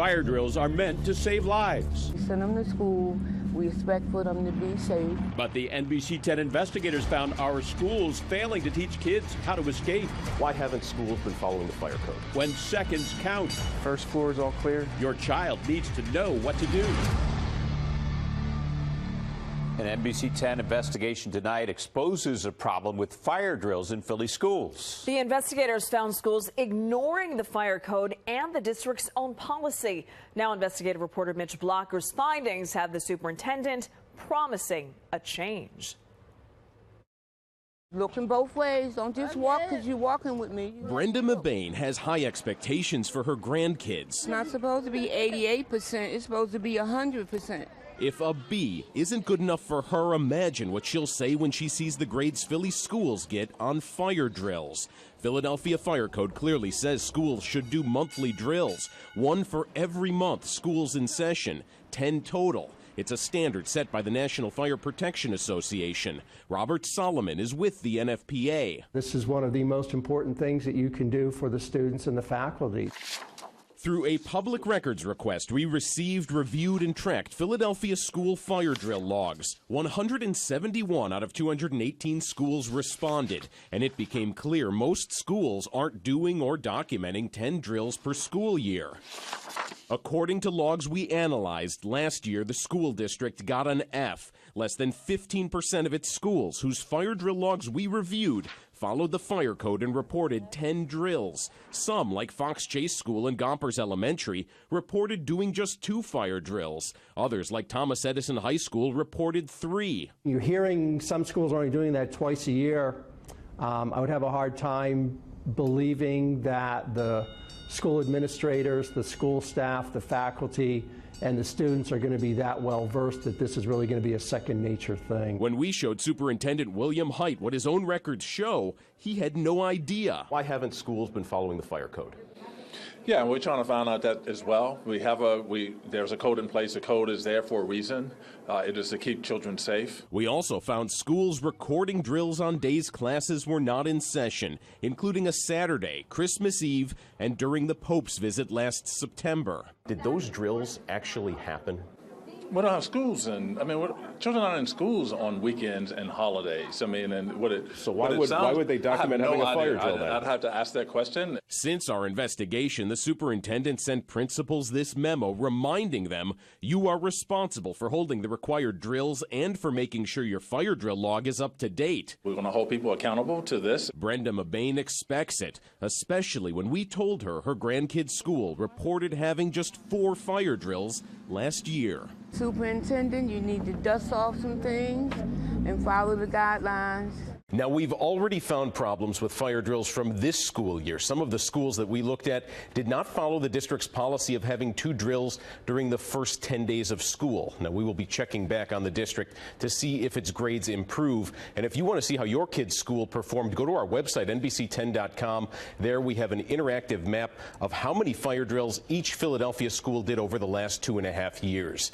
Fire drills are meant to save lives. We send them to school. We expect for them to be safe. But the NBC 10 investigators found our schools failing to teach kids how to escape. Why haven't schools been following the fire code? When seconds count, First floor is all clear. your child needs to know what to do. An NBC 10 investigation tonight exposes a problem with fire drills in Philly schools. The investigators found schools ignoring the fire code and the district's own policy. Now investigative reporter Mitch Blocker's findings have the superintendent promising a change. Looking both ways. Don't just walk because you're walking with me. Brenda Mabane has high expectations for her grandkids. It's not supposed to be 88%. It's supposed to be 100%. If a B isn't good enough for her, imagine what she'll say when she sees the grades Philly schools get on fire drills. Philadelphia Fire Code clearly says schools should do monthly drills, one for every month schools in session, 10 total. It's a standard set by the National Fire Protection Association. Robert Solomon is with the NFPA. This is one of the most important things that you can do for the students and the faculty. Through a public records request, we received, reviewed, and tracked Philadelphia school fire drill logs. 171 out of 218 schools responded, and it became clear most schools aren't doing or documenting 10 drills per school year. According to logs we analyzed, last year the school district got an F. Less than 15% of its schools whose fire drill logs we reviewed followed the fire code and reported 10 drills. Some, like Fox Chase School and Gompers Elementary, reported doing just 2 fire drills. Others, like Thomas Edison High School, reported 3. You're hearing some schools are only doing that twice a year. I would have a hard time believing that the school administrators, the school staff, the faculty, and the students are going to be that well versed that this is really going to be a second nature thing. When we showed Superintendent William Height what his own records show, he had no idea. Why haven't schools been following the fire code? Yeah, we're trying to find out that as well. There's a code in place. The code is there for a reason. It is to keep children safe. We also found schools recording drills on days classes were not in session, including a Saturday, Christmas Eve, and during the Pope's visit last September. Did those drills actually happen? We don't have schools, and children aren't in schools on weekends and holidays. So why would they document having a fire drill then? I'd have to ask that question. Since our investigation, the superintendent sent principals this memo reminding them you are responsible for holding the required drills and for making sure your fire drill log is up to date. We're going to hold people accountable to this. Brenda Mabane expects it, especially when we told her her grandkids' school reported having just 4 fire drills last year. Superintendent, you need to dust off some things and follow the guidelines. Now, we've already found problems with fire drills from this school year. Some of the schools that we looked at did not follow the district's policy of having 2 drills during the first 10 days of school. Now, we will be checking back on the district to see if its grades improve. And if you want to see how your kid's school performed, go to our website, NBC10.com. There we have an interactive map of how many fire drills each Philadelphia school did over the last 2.5 years.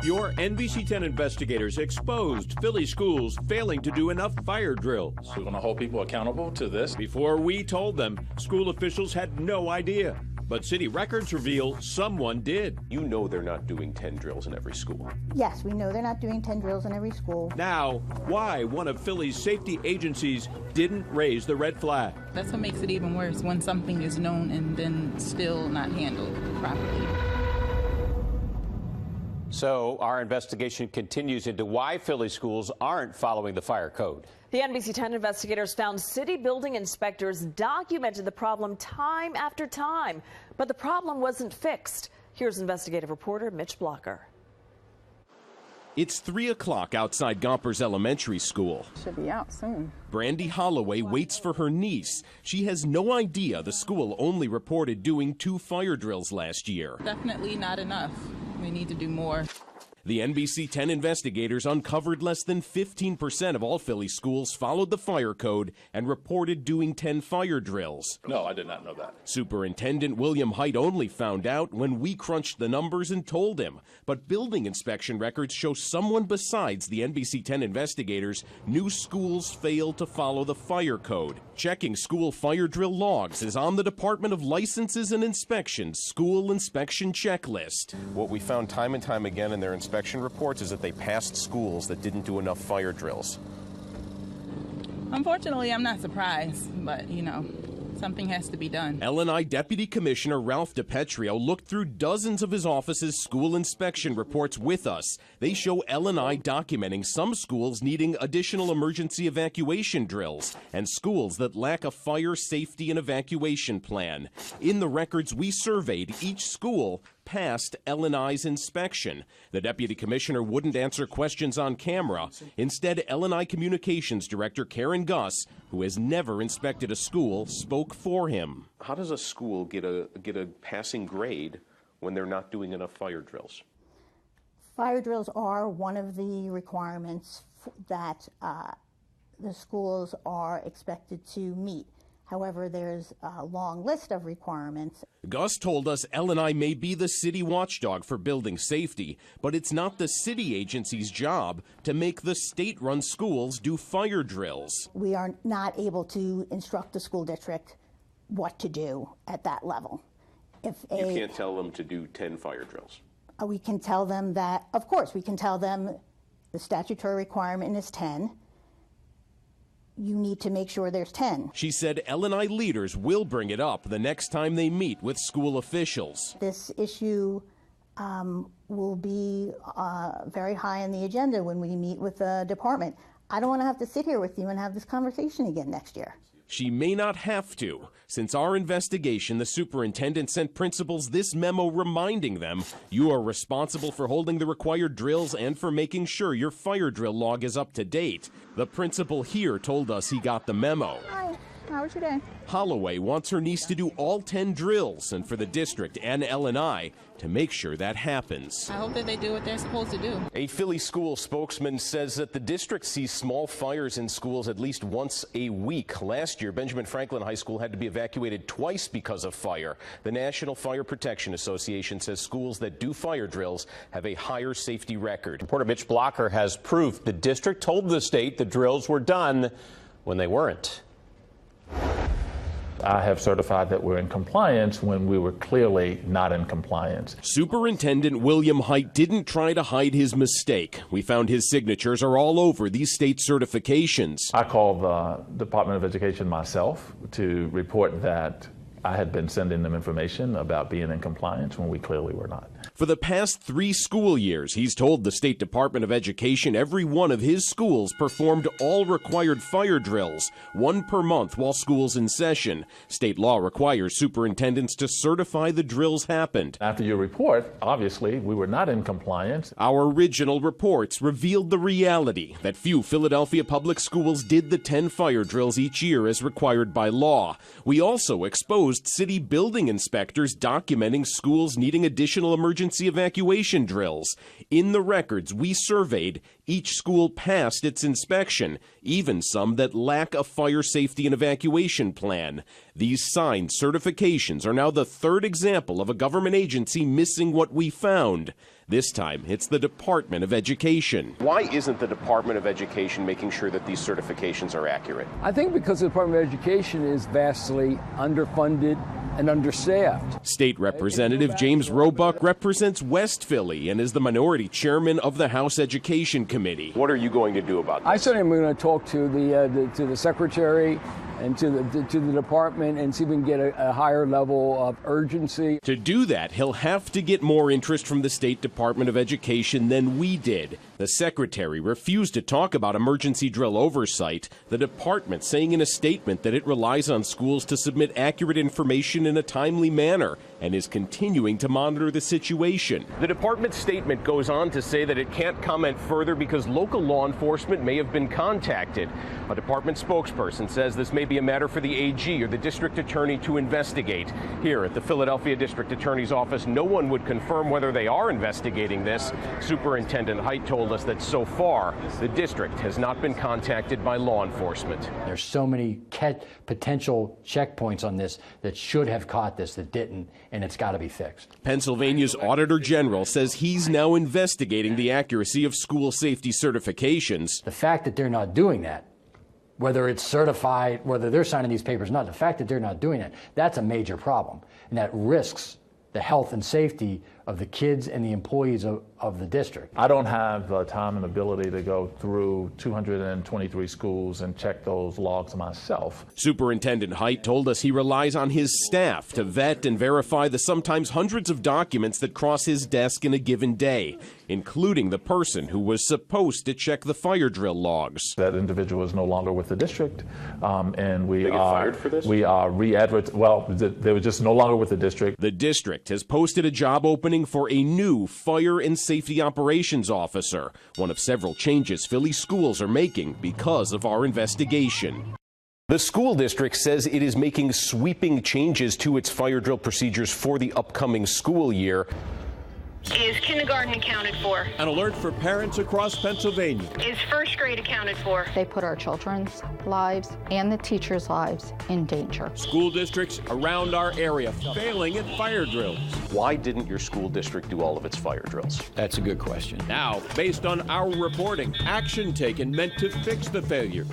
Your NBC 10 investigators exposed Philly schools failing to do enough fire drills. We're going to hold people accountable to this. Before we told them, school officials had no idea. But city records reveal someone did. You know they're not doing 10 drills in every school. Yes, we know they're not doing 10 drills in every school. Now, why one of Philly's safety agencies didn't raise the red flag. That's what makes it even worse, when something is known and then still not handled properly. So our investigation continues into why Philly schools aren't following the fire code. The NBC 10 investigators found city building inspectors documented the problem time after time, but the problem wasn't fixed. Here's investigative reporter Mitch Blocker. It's 3 o'clock outside Gompers Elementary School. Should be out soon. Brandy Holloway waits for her niece. She has no idea the school only reported doing 2 fire drills last year. Definitely not enough. We need to do more. The NBC 10 investigators uncovered less than 15% of all Philly schools followed the fire code and reported doing 10 fire drills. No, I did not know that. Superintendent William Height only found out when we crunched the numbers and told him. But building inspection records show someone besides the NBC 10 investigators knew schools failed to follow the fire code. Checking school fire drill logs is on the Department of Licenses and Inspections school inspection checklist. What we found time and time again in their inspection reports is that they passed schools that didn't do enough fire drills. Unfortunately, I'm not surprised, but, you know, something has to be done. L&I Deputy Commissioner Ralph DiPetrio looked through dozens of his office's school inspection reports with us. They show L&I documenting some schools needing additional emergency evacuation drills and schools that lack a fire safety and evacuation plan. In the records we surveyed, each school passed L&I's inspection. The Deputy Commissioner wouldn't answer questions on camera. Instead, L&I Communications Director Karen Guss, who has never inspected a school, spoke for him. How does a school get a passing grade when they're not doing enough fire drills? Fire drills are one of the requirements that the schools are expected to meet. However, there's a long list of requirements. Gus told us L&I may be the city watchdog for building safety, but it's not the city agency's job to make the state-run schools do fire drills. We are not able to instruct the school district what to do at that level. You can't tell them to do 10 fire drills. We can tell them that, of course, we can tell them the statutory requirement is 10. You need to make sure there's 10. She said L&I leaders will bring it up the next time they meet with school officials. This issue will be very high on the agenda when we meet with the department. I don't want to have to sit here with you and have this conversation again next year. She may not have to. Since our investigation, the superintendent sent principals this memo reminding them you are responsible for holding the required drills and for making sure your fire drill log is up to date. The principal here told us he got the memo. Hi, how was your day? Holloway wants her niece to do all 10 drills and for the district and L&I to make sure that happens. I hope that they do what they're supposed to do. A Philly school spokesman says that the district sees small fires in schools at least once a week. Last year, Benjamin Franklin High School had to be evacuated twice because of fire. The National Fire Protection Association says schools that do fire drills have a higher safety record. Reporter Mitch Blocker has proof the district told the state the drills were done when they weren't. I have certified that we're in compliance when we were clearly not in compliance. Superintendent William Height didn't try to hide his mistake. We found his signatures are all over these state certifications. I called the Department of Education myself to report that I had been sending them information about being in compliance when we clearly were not. For the past 3 school years, he's told the State Department of Education every one of his schools performed all required fire drills, 1 per month while school's in session. State law requires superintendents to certify the drills happened. After your report, obviously, we were not in compliance. Our original reports revealed the reality that few Philadelphia public schools did the 10 fire drills each year as required by law. We also exposed city building inspectors documenting schools needing additional emergency evacuation drills. In the records we surveyed, each school passed its inspection, even some that lack a fire safety and evacuation plan. These signed certifications are now the 3rd example of a government agency missing what we found. This time, it's the Department of Education. Why isn't the Department of Education making sure that these certifications are accurate? I think because the Department of Education is vastly underfunded and understaffed. State Representative James Roebuck represents West Philly and is the minority chairman of the House Education Committee. What are you going to do about this? I certainly am going to talk to the secretary and to the department and see if we can get a higher level of urgency. To do that, he'll have to get more interest from the State Department of Education than we did. The secretary refused to talk about emergency drill oversight, the department saying in a statement that it relies on schools to submit accurate information in a timely manner. and is continuing to monitor the situation. The department's statement goes on to say that it can't comment further because local law enforcement may have been contacted. A department spokesperson says this may be a matter for the AG or the district attorney to investigate. Here at the Philadelphia District Attorney's Office, no one would confirm whether they are investigating this. Superintendent Height told us that so far, the district has not been contacted by law enforcement. There's so many potential checkpoints on this that should have caught this that didn't, and it's got to be fixed. Pennsylvania's Auditor General says he's now investigating the accuracy of school safety certifications. The fact that they're not doing that, whether it's certified, whether they're signing these papers or not, the fact that they're not doing that, that's a major problem. And that risks the health and safety of the kids and the employees of the district. I don't have the time and ability to go through 223 schools and check those logs myself. Superintendent Height told us he relies on his staff to vet and verify the sometimes hundreds of documents that cross his desk in a given day, including the person who was supposed to check the fire drill logs. That individual is no longer with the district, and we They get fired for this? We are well, they were just no longer with the district. The district has posted a job opening for a new fire and safety operations officer, one of several changes Philly schools are making because of our investigation. The school district says it is making sweeping changes to its fire drill procedures for the upcoming school year. Is kindergarten accounted for? An alert for parents across Pennsylvania. Is first grade accounted for? They put our children's lives and the teachers' lives in danger. School districts around our area failing at fire drills. Why didn't your school district do all of its fire drills? That's a good question. Now, based on our reporting, action taken meant to fix the failure.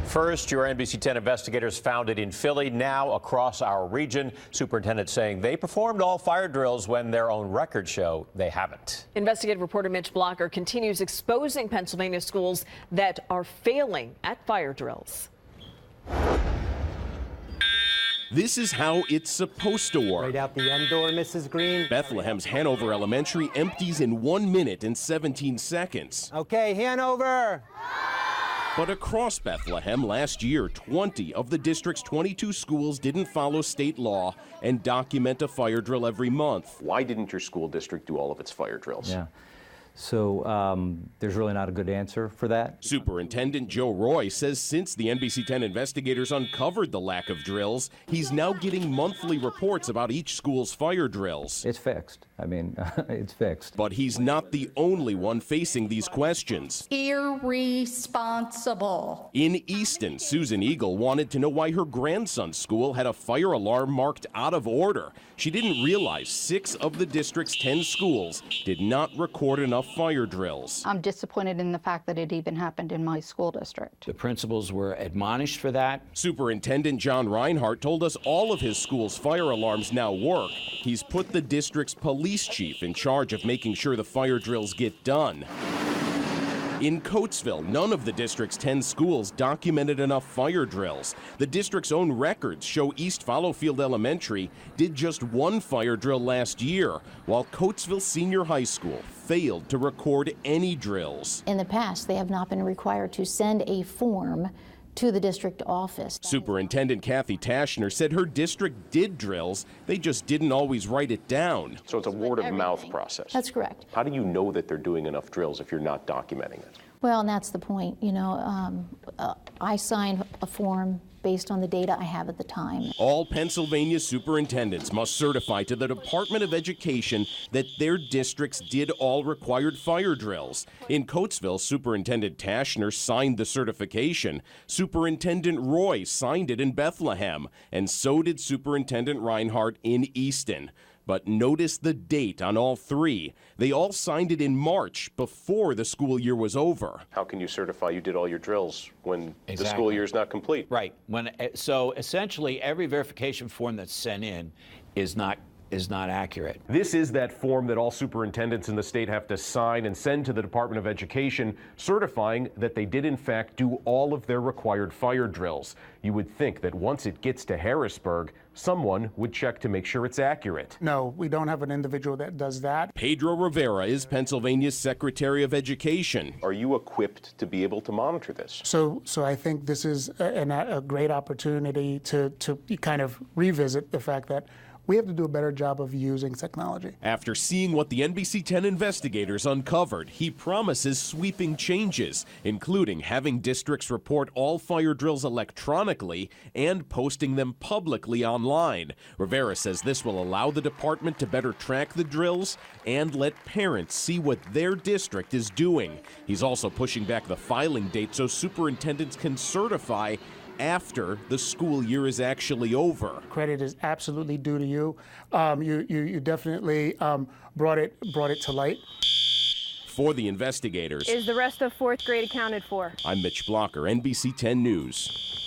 First, your NBC 10 investigators found it in Philly, now across our region. Superintendent saying they performed all fire drills when their own records show they haven't. Investigative reporter Mitch Blocker continues exposing Pennsylvania schools that are failing at fire drills. This is how it's supposed to work. Right out the end door, Mrs. Green. Bethlehem's Hanover Elementary empties in 1 minute and 17 seconds. Okay, Hanover. But across Bethlehem last year, 20 of the district's 22 schools didn't follow state law and document a fire drill every month. Why didn't your school district do all of its fire drills? Yeah. So there's really not a good answer for that. Superintendent Joe Roy says since the NBC 10 investigators uncovered the lack of drills, he's now getting monthly reports about each school's fire drills. It's fixed. I mean, it's fixed. But he's not the only one facing these questions. Irresponsible. In Easton, Susan Eagle wanted to know why her grandson's school had a fire alarm marked out of order. She didn't realize 6 of the district's 10 schools did not record enough fire drills. I'm disappointed in the fact that it even happened in my school district. The principals were admonished for that. Superintendent John Reinhardt told us all of his school's fire alarms now work. He's put the district's police chief in charge of making sure the fire drills get done. In Coatesville, none of the district's 10 schools documented enough fire drills. The district's own records show East Fallowfield Elementary did just 1 fire drill last year, while Coatesville Senior High School failed to record any drills. In the past, they have not been required to send a form to the district office. Superintendent Kathy Tashner said her district did drills, they just didn't always write it down. So it's a word-of-mouth process. That's correct. How do you know that they're doing enough drills if you're not documenting it? Well, and that's the point. You know, I sign a form based on the data I have at the time. All Pennsylvania superintendents must certify to the Department of Education that their districts did all required fire drills. In Coatesville, Superintendent Tashner signed the certification. Superintendent Roy signed it in Bethlehem, and so did Superintendent Reinhardt in Easton. But notice the date on all 3. They all signed it in March, before the school year was over. How can you certify you did all your drills when the school year is not complete? Right. So essentially, every verification form that's sent in is not is not accurate. This is that form that all superintendents in the state have to sign and send to the Department of Education, certifying that they did in fact do all of their required fire drills. You would think that once it gets to Harrisburg, someone would check to make sure it's accurate. No, we don't have an individual that does that. Pedro Rivera is Pennsylvania's Secretary of Education. Are you equipped to be able to monitor this? So I think this is a great opportunity to kind of revisit the fact that we have to do a better job of using technology. After seeing what the NBC 10 investigators uncovered, he promises sweeping changes, including having districts report all fire drills electronically and posting them publicly online. Rivera says this will allow the department to better track the drills and let parents see what their district is doing. He's also pushing back the filing date so superintendents can certify after the school year is actually over. Credit is absolutely due to you. You definitely brought it to light. For the investigators, Is the rest of fourth grade accounted for? I'm Mitch Blocker, NBC 10 News.